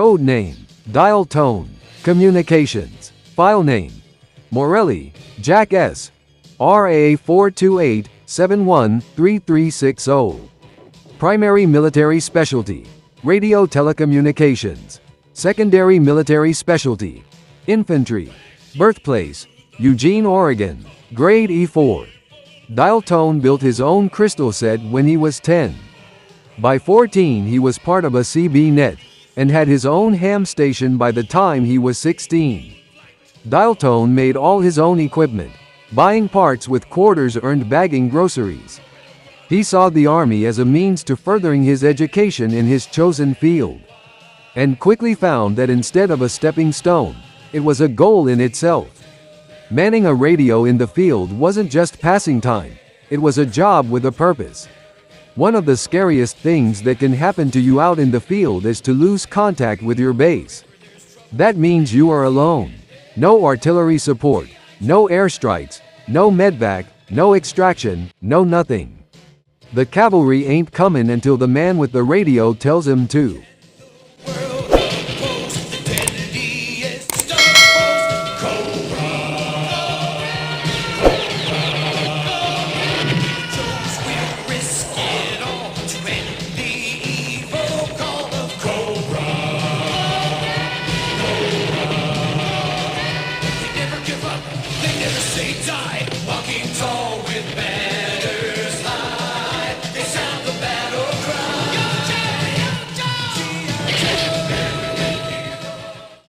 Code name, dial tone, communications, file name, Morelli, Jack S. RA 428-71-3360. Primary military specialty, radio telecommunications. Secondary military specialty, infantry. Birthplace, Eugene, Oregon. Grade E4. Dial tone built his own crystal set when he was 10. By 14 he was part of a CB net, and had his own ham station by the time he was 16. Dial tone made all his own equipment, buying parts with quarters earned bagging groceries. He saw the army as a means to furthering his education in his chosen field, and quickly found that instead of a stepping stone, it was a goal in itself. Manning a radio in the field wasn't just passing time, it was a job with a purpose. One of the scariest things that can happen to you out in the field is to lose contact with your base. That means you are alone. No artillery support, no airstrikes, no medvac, no extraction, no nothing. The cavalry ain't coming until the man with the radio tells him to. They never say die, walking tall with bad.